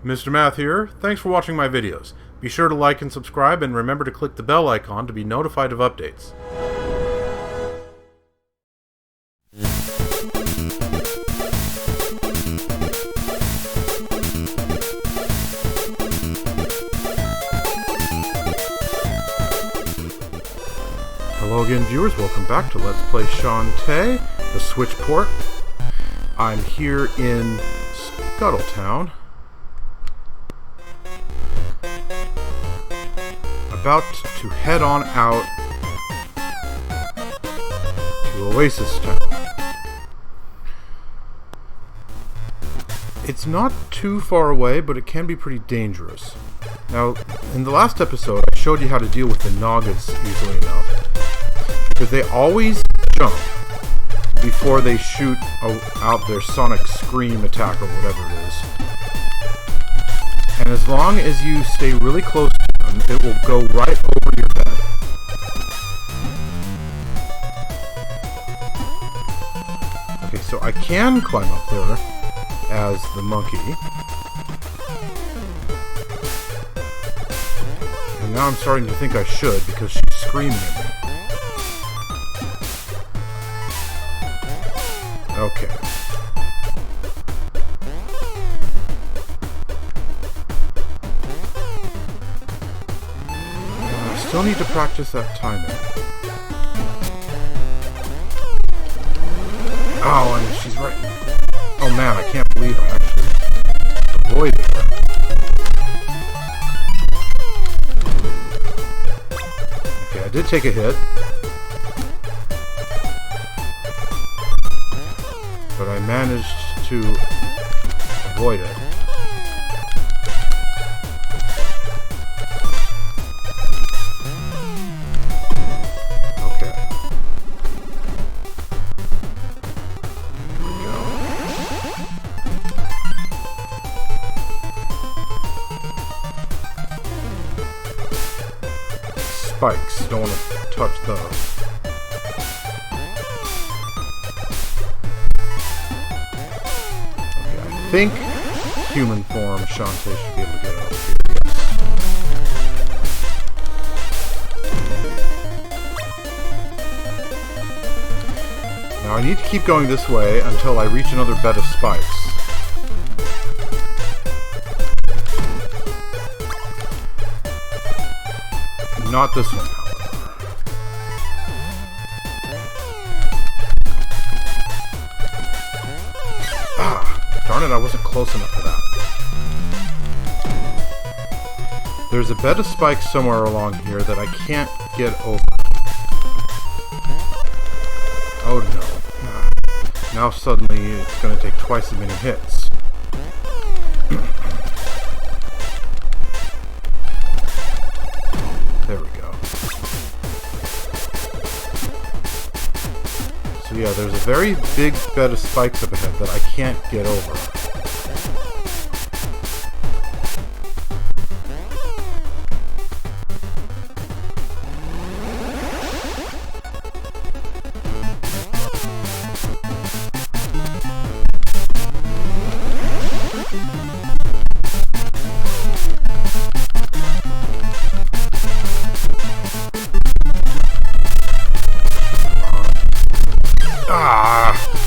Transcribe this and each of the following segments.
Mr. Math here. Thanks for watching my videos. Be sure to like and subscribe, and remember to click the bell icon to be notified of updates. Hello again, viewers. Welcome back to Let's Play Shantae, the Switch port. I'm here in Scuttletown, about to head on out to Oasis Town. It's not too far away, but it can be pretty dangerous. Now, in the last episode, I showed you how to deal with the Nagas easily enough, because they always jump before they shoot out their sonic scream attack or whatever it is. And as long as you stay really close to them, it will go right over your head. Okay, so I can climb up there as the monkey. And now I'm starting to think I should, because she's screaming at me. Okay. I still need to practice that timing. Oh, and she's right. Oh man, I can't believe I actually avoided her. Okay, I did take a hit. But I managed to avoid it. Okay. Here we go. Spikes, don't want to touch those. I think human form Shantae should be able to get over here. Yes. Now I need to keep going this way until I reach another bed of spikes. Not this one, however. Darn it, I wasn't close enough for that. There's a bed of spikes somewhere along here that I can't get over. Oh no. Now suddenly it's going to take twice as many hits. There we go. So yeah, there's a very big bed of spikes up ahead that I can't get over.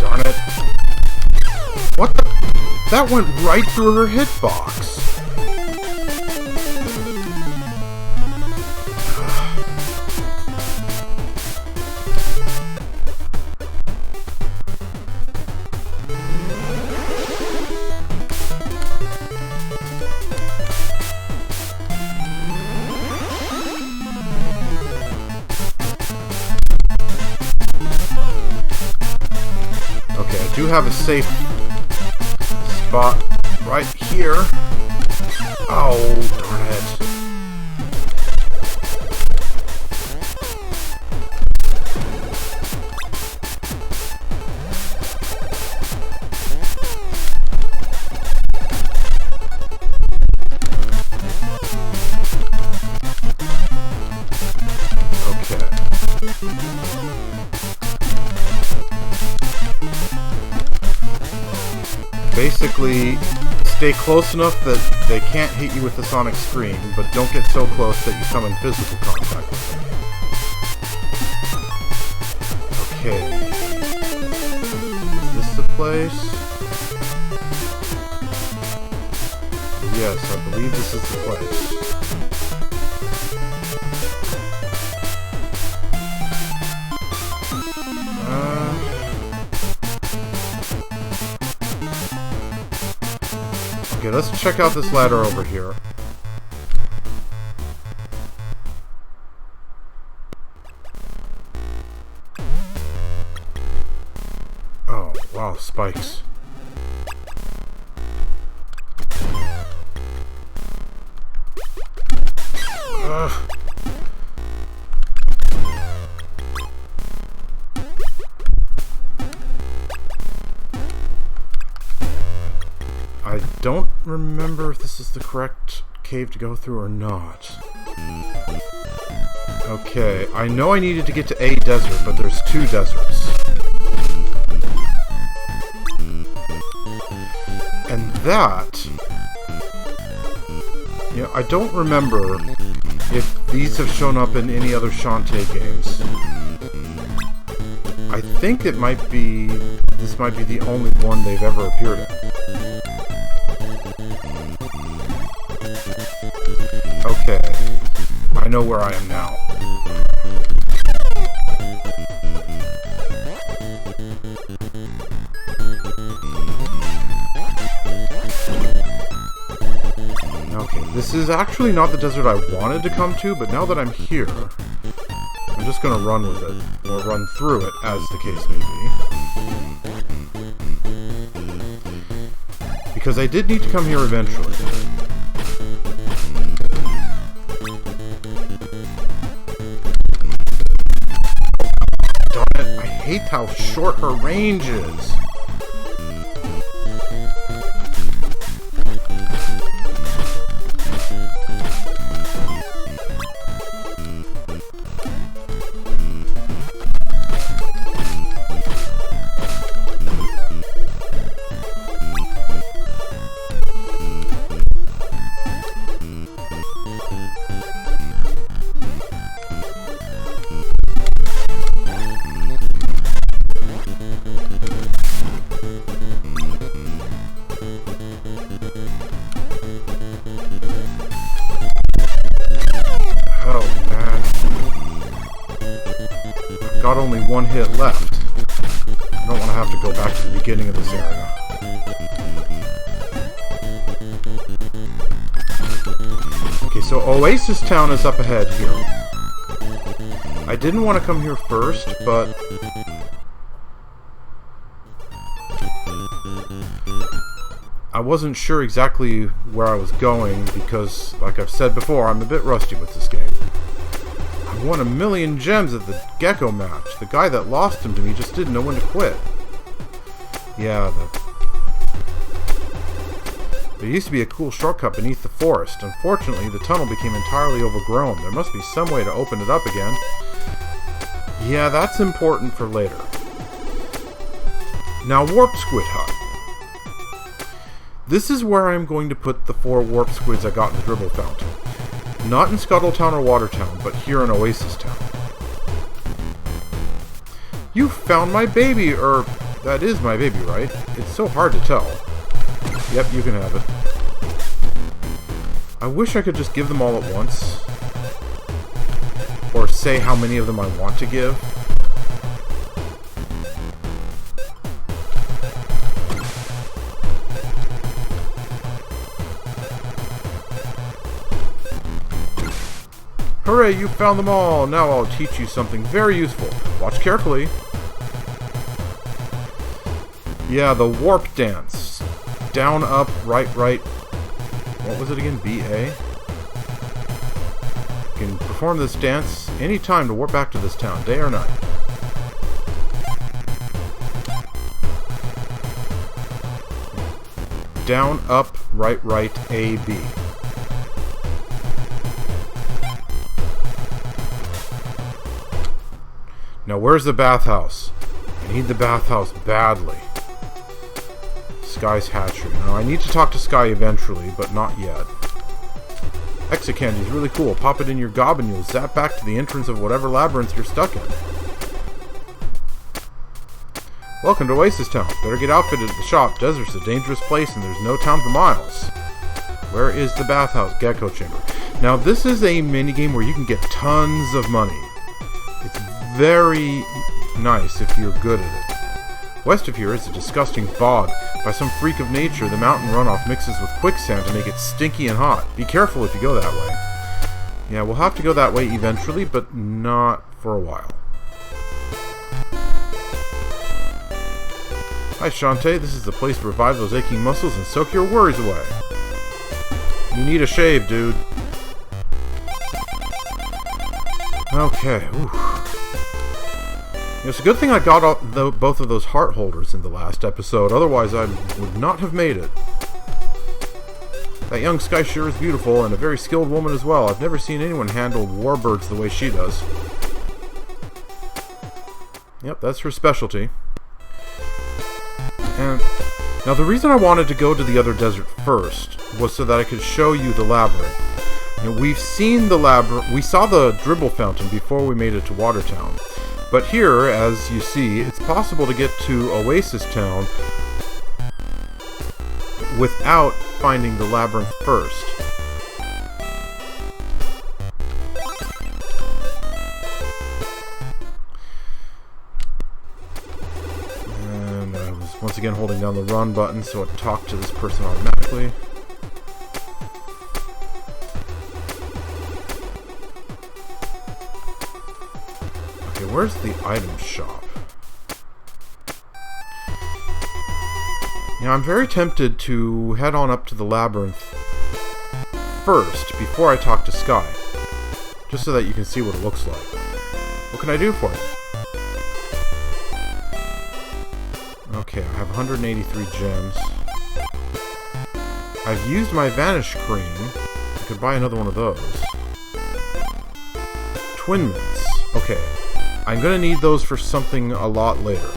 Darn it. What the? That went right through her hitbox. Okay, I do have a safe spot right here. Oh, darn it. Basically, Stay close enough that they can't hit you with the sonic screen, but don't get so close that you come in physical contact with them. Okay. Is this the place? Yes, I believe this is the place. Okay, let's check out this ladder over here. Oh, wow, spikes. Ugh. I don't remember if this is the correct cave to go through or not. Okay, I know I needed to get to a desert, but there's two deserts. And that... You know, I don't remember if these have shown up in any other Shantae games. I think it might be... This might be the only one they've ever appeared in. Okay, I know where I am now. Okay, this is actually not the desert I wanted to come to, but now that I'm here, I'm just gonna run with it, or run through it, as the case may be. Because I did need to come here eventually. I hate how short her range is. Got only one hit left. I don't want to have to go back to the beginning of this area. Okay, so Oasis Town is up ahead here. I didn't want to come here first, but... I wasn't sure exactly where I was going because, like I've said before, I'm a bit rusty with this game. I won 1,000,000 gems at the Gecko match. The guy that lost them to me just didn't know when to quit. Yeah, there used to be a cool shortcut beneath the forest. Unfortunately, the tunnel became entirely overgrown. There must be some way to open it up again. Yeah, that's important for later. Now, Warp Squid Hut. This is where I'm going to put the 4 warp squids I got in the Dribble Fountain. Not in Scuttletown or Watertown, but here in Oasis Town. You found my baby, or that is my baby, right? It's so hard to tell. Yep, you can have it. I wish I could just give them all at once. Or say how many of them I want to give. Hooray, you found them all! Now I'll teach you something very useful. Watch carefully. Yeah, the warp dance. Down, up, right, right. What was it again? B-A? You can perform this dance any time to warp back to this town, day or night. Down, up, right, right, A, B. Now where's the bathhouse? I need the bathhouse badly. Skye's hatchery. Now, I need to talk to Skye eventually, but not yet. Exit candy is really cool. Pop it in your gob and you'll zap back to the entrance of whatever labyrinth you're stuck in. Welcome to Oasis Town. Better get outfitted at the shop. Desert's a dangerous place and there's no town for miles. Where is the bathhouse? Gecko chamber. Now, this is a minigame where you can get tons of money. It's very nice if you're good at it. West of here is a disgusting bog. By some freak of nature, the mountain runoff mixes with quicksand to make it stinky and hot. Be careful if you go that way. Yeah, we'll have to go that way eventually, but not for a while. Hi, Shantae. This is the place to revive those aching muscles and soak your worries away. You need a shave, dude. Okay, ooh. It's a good thing I got both of those heart holders in the last episode, otherwise I would not have made it. That young Skye sure is beautiful, and a very skilled woman as well. I've never seen anyone handle warbirds the way she does. Yep, that's her specialty. And now the reason I wanted to go to the other desert first was so that I could show you the labyrinth. And we've seen the labyrinth. We saw the dribble fountain before we made it to Watertown. But here, as you see, it's possible to get to Oasis Town without finding the labyrinth first. And I was once again holding down the run button so it talked to this person automatically. Where's the item shop? Now, I'm very tempted to head on up to the labyrinth first before I talk to Skye, just so that you can see what it looks like. What can I do for you? Okay, I have 183 gems. I've used my Vanish Cream. I could buy another one of those. Twin Mints. Okay. I'm going to need those for something a lot later.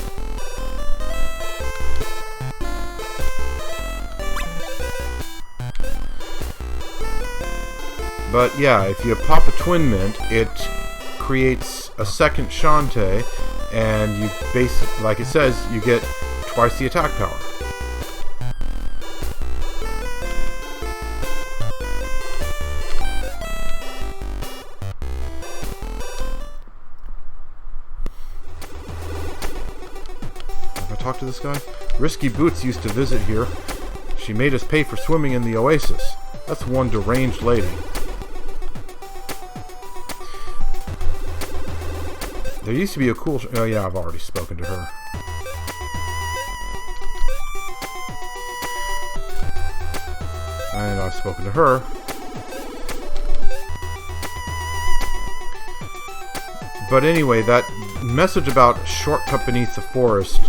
But yeah, if you pop a Twin Mint, it creates a second Shantae, and you basically, like it says, you get twice the attack power. Talk to this guy? Risky Boots used to visit here. She made us pay for swimming in the Oasis. That's one deranged lady. There used to be a cool... oh yeah, I've already spoken to her. And I've spoken to her. But anyway, that message about shortcut beneath the forest...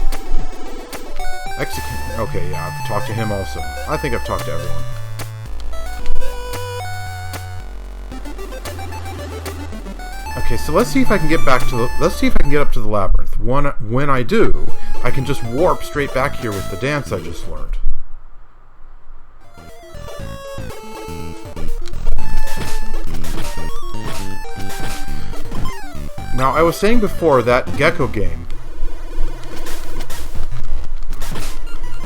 okay, yeah, I've talked to him also. I think I've talked to everyone. Okay, so let's see if I can get back to the... let's see if I can get up to the labyrinth. When I do, I can just warp straight back here with the dance I just learned. Now, I was saying before that Gecko game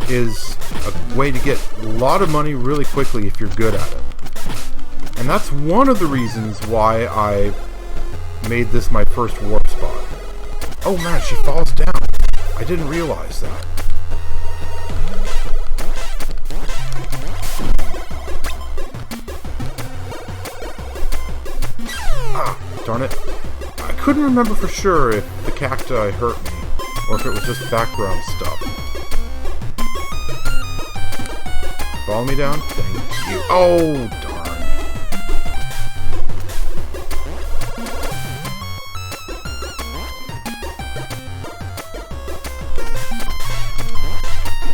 is a way to get a lot of money really quickly if you're good at it. And that's one of the reasons why I made this my first warp spot. Oh man, she falls down. I didn't realize that. Ah, darn it. I couldn't remember for sure if the cacti hurt me or if it was just background stuff. Follow me down? Thank you. Oh, darn.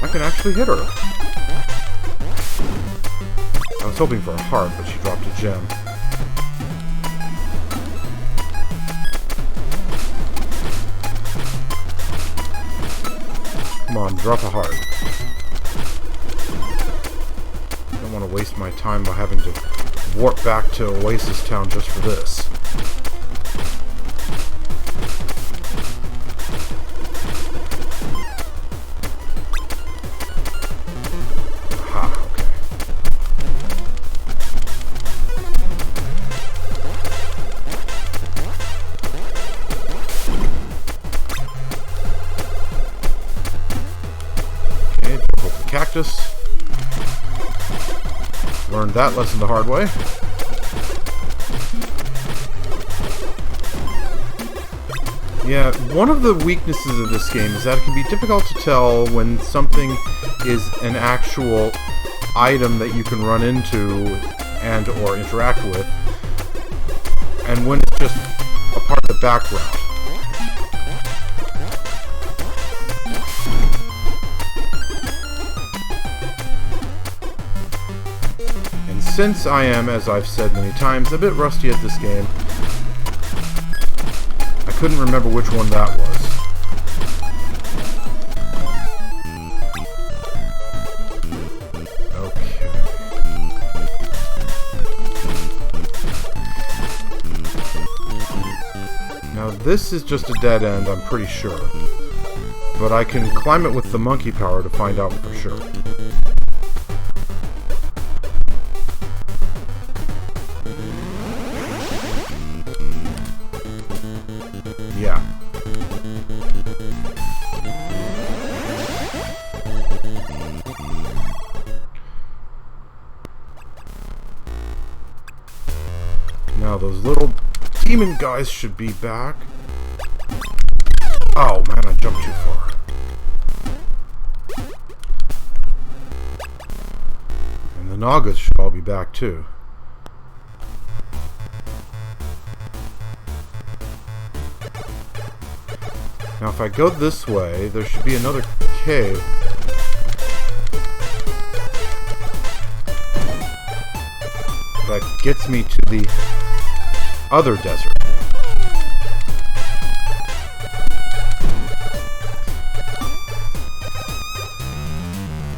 I can actually hit her. I was hoping for a heart, but she dropped a gem. Come on, drop a heart. waste my time by having to warp back to Oasis Town just for this. Aha, okay. Okay, jump over the cactus. Learned that lesson the hard way. Yeah, one of the weaknesses of this game is that it can be difficult to tell when something is an actual item that you can run into and or interact with, and when it's just a part of the background. Since I am, as I've said many times, a bit rusty at this game, I couldn't remember which one that was. Okay. Now this is just a dead end, I'm pretty sure. But I can climb it with the monkey power to find out for sure. Yeah. Now those little demon guys should be back. Oh man, I jumped too far. And the Nagas should all be back too. Now if I go this way, there should be another cave. That gets me to the other desert.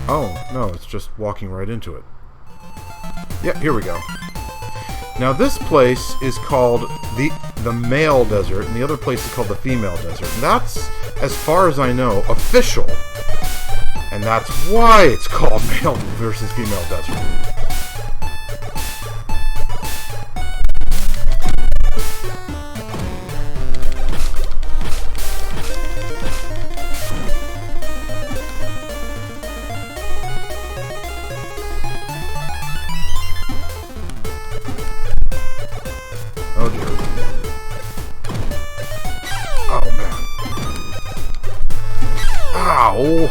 Oh, no, it's just walking right into it. Yeah, here we go. Now this place is called the male desert, and the other place is called the female desert. And that's, as far as I know, official. And that's why it's called male versus female desert. Oh dear. Oh man. Ow!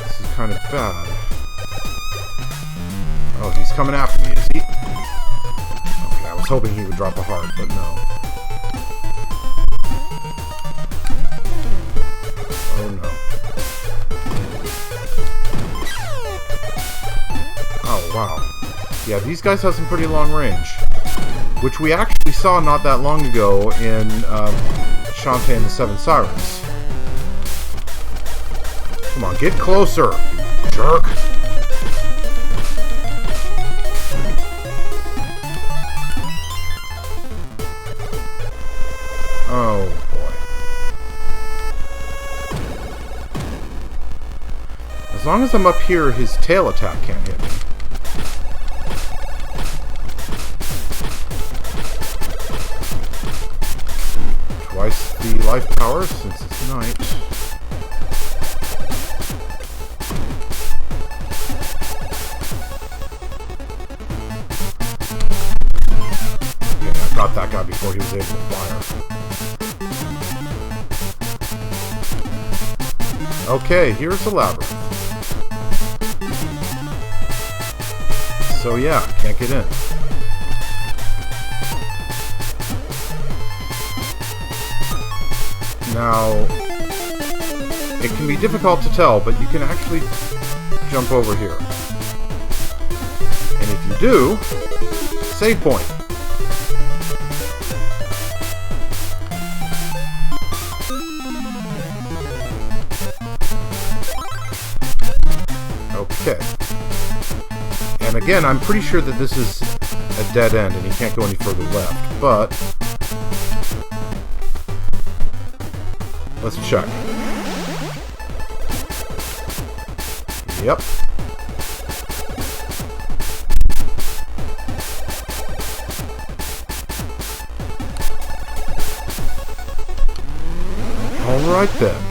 This is kind of bad. Oh, he's coming after me, is he? Okay, I was hoping he would drop a heart, but no. Oh no. Oh wow. Yeah, these guys have some pretty long range, which we actually saw not that long ago in Shantae and the Seven Sirens. Come on, get closer, jerk! Oh boy. As long as I'm up here, his tail attack can't hit me. Twice the life power since it's night. Yeah, I got that guy before he was able to fire. Okay, here's the Labyrinth. So yeah, can't get in. Now, it can be difficult to tell, but you can actually jump over here. And if you do, save point. Okay. And again, I'm pretty sure that this is a dead end and he can't go any further left, but let's check. Yep. Alright then.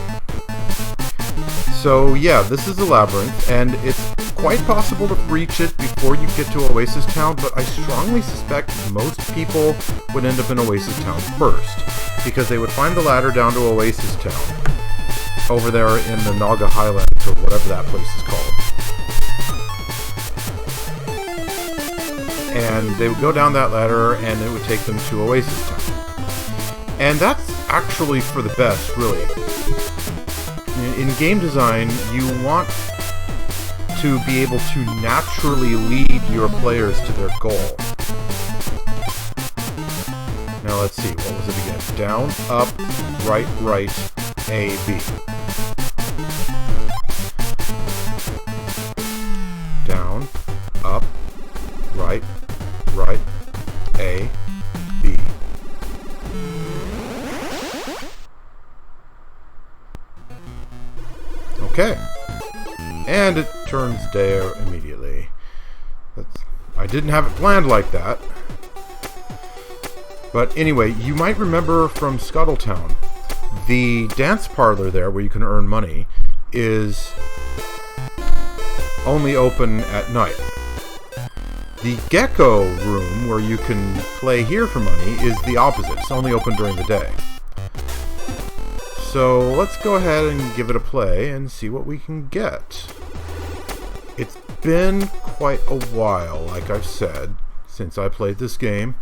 So yeah, this is the Labyrinth, and it's quite possible to reach it before you get to Oasis Town, but I strongly suspect most people would end up in Oasis Town first, because they would find the ladder down to Oasis Town, over there in the Naga Highlands, or whatever that place is called. And they would go down that ladder, and it would take them to Oasis Town. And that's actually for the best, really. In game design, you want to be able to naturally lead your players to their goal. Now let's see, what was it again? Down, up, right, A, B. Down, up, right, A, B. Okay. And it turns there immediately. I didn't have it planned like that. But anyway, you might remember from Scuttletown, the dance parlor there where you can earn money is only open at night. The Gecko room where you can play here for money is the opposite. It's only open during the day. So let's go ahead and give it a play and see what we can get. It's been quite a while, like I've said, since I played this game,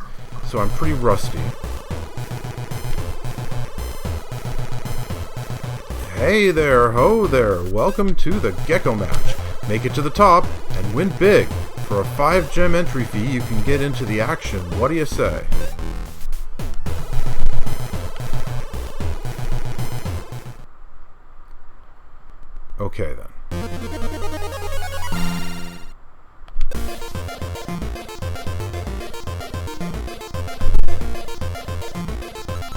so I'm pretty rusty. Hey there, ho there, welcome to the Gecko match. Make it to the top and win big. For a 5-gem entry fee, you can get into the action. What do you say? Okay then.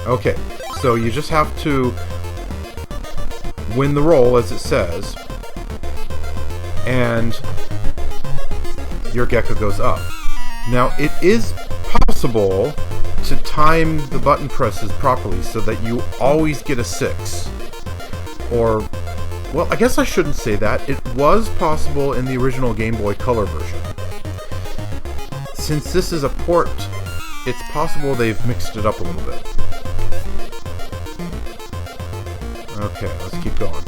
Okay, so you just have to win the roll as it says, and your Gecko goes up. Now, it is possible to time the button presses properly so that you always get a 6. Or, well, I guess I shouldn't say that. It was possible in the original Game Boy Color version. Since this is a port, it's possible they've mixed it up a little bit. Okay, let's keep going.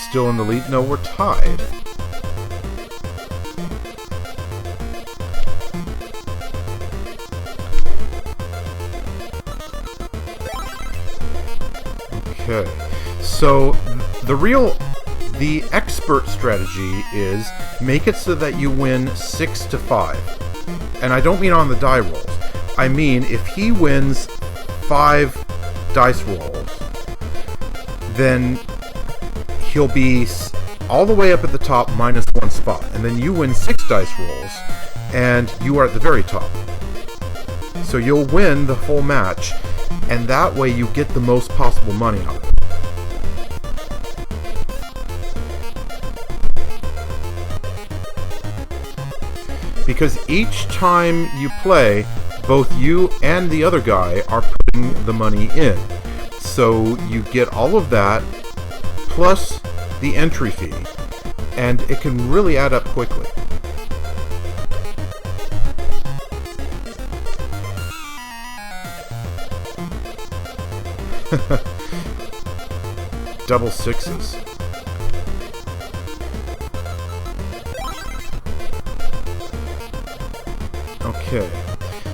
Still in the lead? No, we're tied. Okay, so the expert strategy is make it so that you win 6 to 5. And I don't mean on the die rolls. I mean if he wins 5 dice rolls, then he'll be all the way up at the top minus 1 spot. And then you win 6 dice rolls, and you are at the very top. So you'll win the whole match, and that way you get the most possible money out of it. Because each time you play, both you and the other guy are putting the money in. So you get all of that, plus the entry fee, and it can really add up quickly. Double 6s. Okay,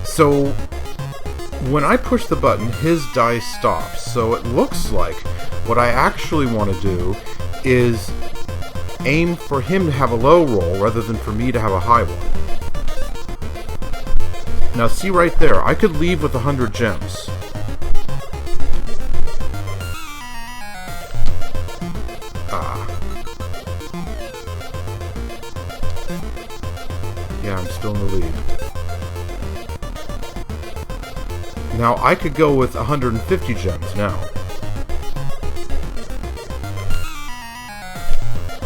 so when I push the button, his dice stops. So it looks like what I actually want to do is aim for him to have a low roll rather than for me to have a high one. Now see right there, I could leave with 100 gems. Yeah, I'm still in the lead. Now, I could go with 150 gems now.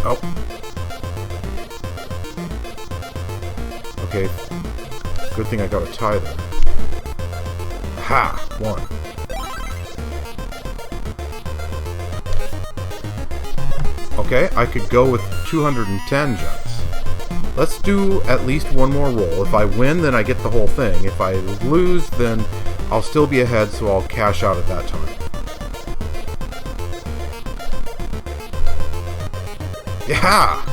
Oh. Okay. Good thing I got a tie there. Aha! One. Okay, I could go with 210 gems. Let's do at least one more roll. If I win, then I get the whole thing. If I lose, then I'll still be ahead, so I'll cash out at that time. Yeah!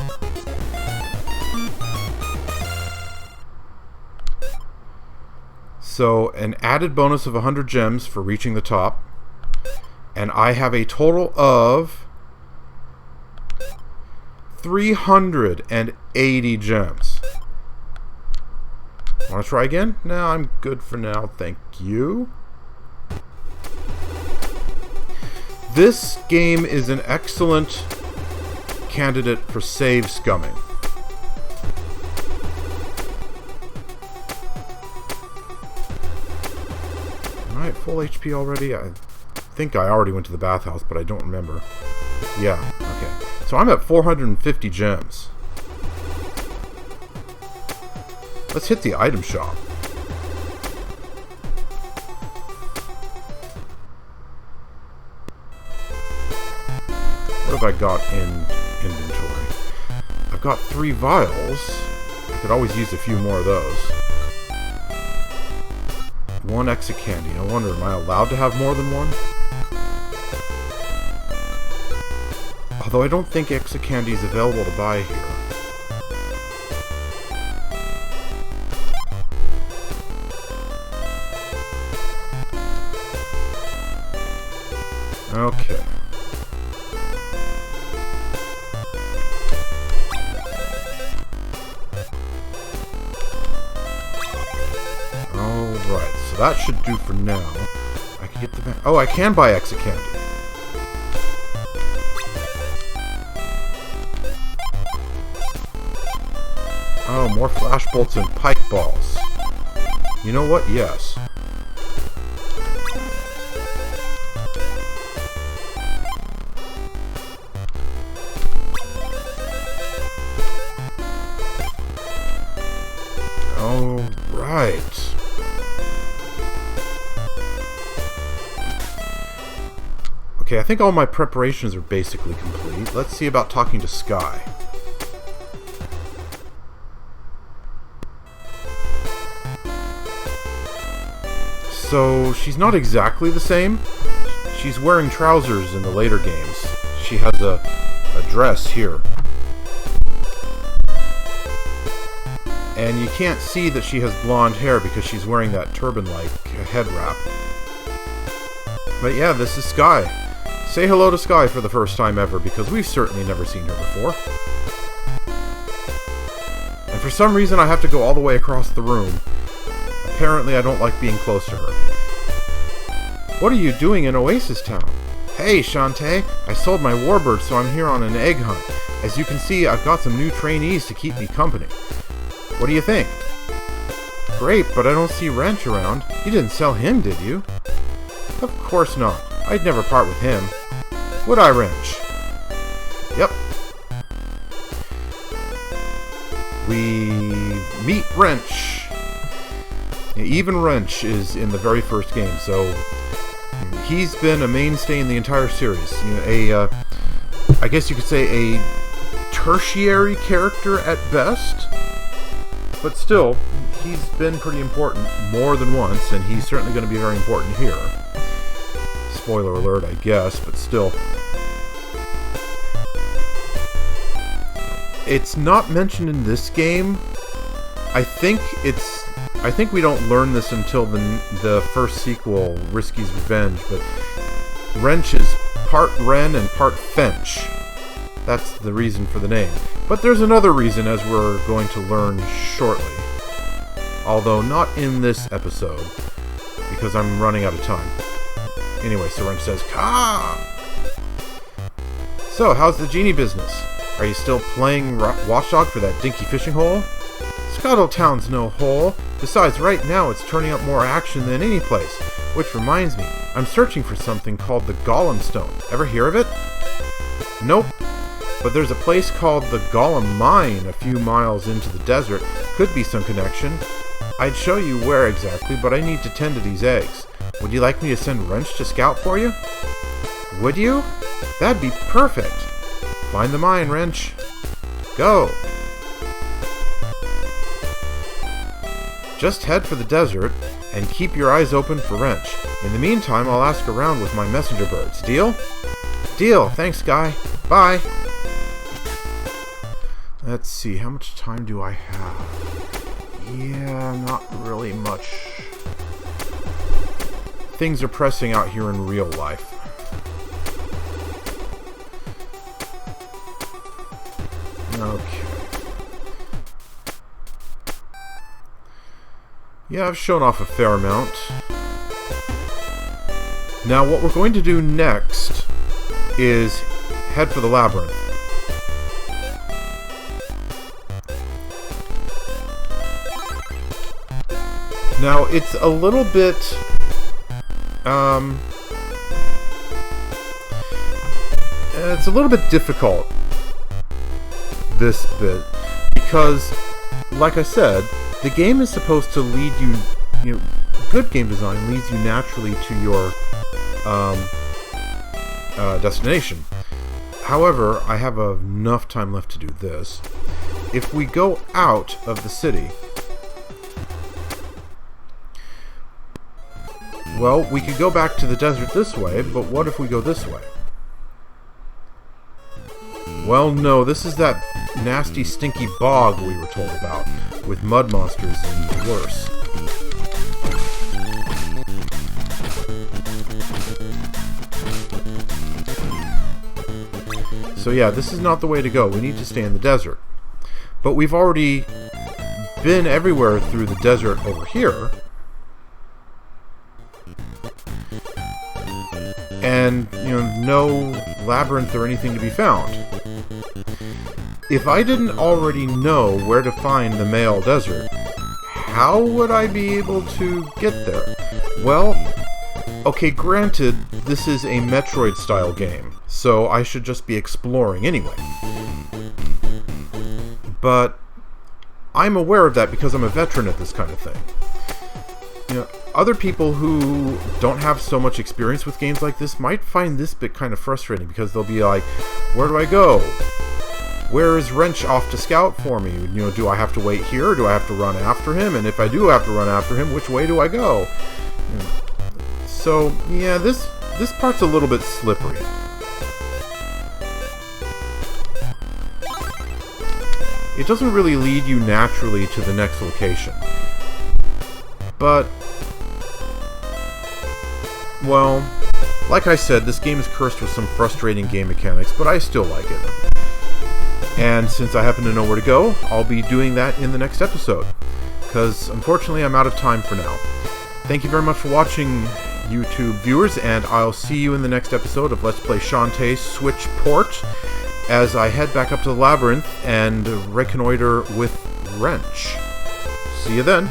So, an added bonus of 100 gems for reaching the top. And I have a total of 380 gems. Want to try again? No, I'm good for now. Thank you. This game is an excellent candidate for save scumming. Am I at full HP already? I think I already went to the bathhouse, but I don't remember. Yeah, okay. So I'm at 450 gems. Let's hit the item shop. What have I got in inventory? I've got 3 vials. I could always use a few more of those. 1 exit candy. I wonder, am I allowed to have more than one? Although I don't think exit candy is available to buy here. Okay. Alright, so that should do for now. I can get the... Oh, I can buy exit candy. Oh, more flash bolts and pike balls. You know what? Yes. Alright. Okay, I think all my preparations are basically complete. Let's see about talking to Skye. So, she's not exactly the same. She's wearing trousers in the later games. She has a dress here. And you can't see that she has blonde hair because she's wearing that turban-like head wrap. But yeah, this is Skye. Say hello to Skye for the first time ever, because we've certainly never seen her before. And for some reason I have to go all the way across the room. Apparently I don't like being close to her. What are you doing in Oasis Town? Hey, Shantae, I sold my warbird, so I'm here on an egg hunt. As you can see, I've got some new trainees to keep me company. What do you think? Great, but I don't see Wrench around. You didn't sell him, did you? Of course not. I'd never part with him. Would I, Wrench? Yep. We meet Wrench. Even Wrench is in the very first game, so he's been a mainstay in the entire series. You know, I guess you could say a tertiary character at best, but still, he's been pretty important more than once, and he's certainly going to be very important here. Spoiler alert, I guess, but still. It's not mentioned in this game. I think we don't learn this until the first sequel, Risky's Revenge, but Wrench is part Wren and part Fench. That's the reason for the name. But there's another reason, as we're going to learn shortly. Although not in this episode, because I'm running out of time. Anyway, so Wrench says, "Ka!" So, how's the genie business? Are you still playing Watchdog for that dinky fishing hole? Scuttletown's no hole. Besides, right now it's turning up more action than any place. Which reminds me, I'm searching for something called the Golem Stone. Ever hear of it? Nope. But there's a place called the Golem Mine a few miles into the desert. Could be some connection. I'd show you where exactly, but I need to tend to these eggs. Would you like me to send Wrench to scout for you? Would you? That'd be perfect. Find the mine, Wrench. Go. Just head for the desert and keep your eyes open for Wrench. In the meantime, I'll ask around with my messenger birds. Deal? Deal. Thanks, Skye. Bye. Let's see. How much time do I have? Yeah, not really much. Things are pressing out here in real life. Okay. Yeah, I've shown off a fair amount. Now, what we're going to do next is head for the Labyrinth. Now, it's a little bit... it's a little bit difficult, this bit, because, like I said, the game is supposed to lead you, good game design leads you naturally to your destination. However, I have enough time left to do this. If we go out of the city, well, we could go back to the desert this way, but what if we go this way? Well, no, this is that nasty, stinky bog we were told about, with mud monsters and worse. So yeah, this is not the way to go. We need to stay in the desert. But we've already been everywhere through the desert over here. And, no labyrinth or anything to be found. If I didn't already know where to find the male desert, how would I be able to get there? Well, okay, granted, this is a Metroid-style game, so I should just be exploring anyway. But I'm aware of that because I'm a veteran at this kind of thing. Other people who don't have so much experience with games like this might find this bit kind of frustrating because they'll be like, where do I go? Where is Wrench off to scout for me? Do I have to wait here or do I have to run after him? And if I do have to run after him, which way do I go? So, yeah, this part's a little bit slippery. It doesn't really lead you naturally to the next location. But, well, like I said, this game is cursed with some frustrating game mechanics, but I still like it. And since I happen to know where to go, I'll be doing that in the next episode. Because, unfortunately, I'm out of time for now. Thank you very much for watching, YouTube viewers, and I'll see you in the next episode of Let's Play Shantae Switch Port, as I head back up to the Labyrinth and reconnoiter with Wrench. See you then.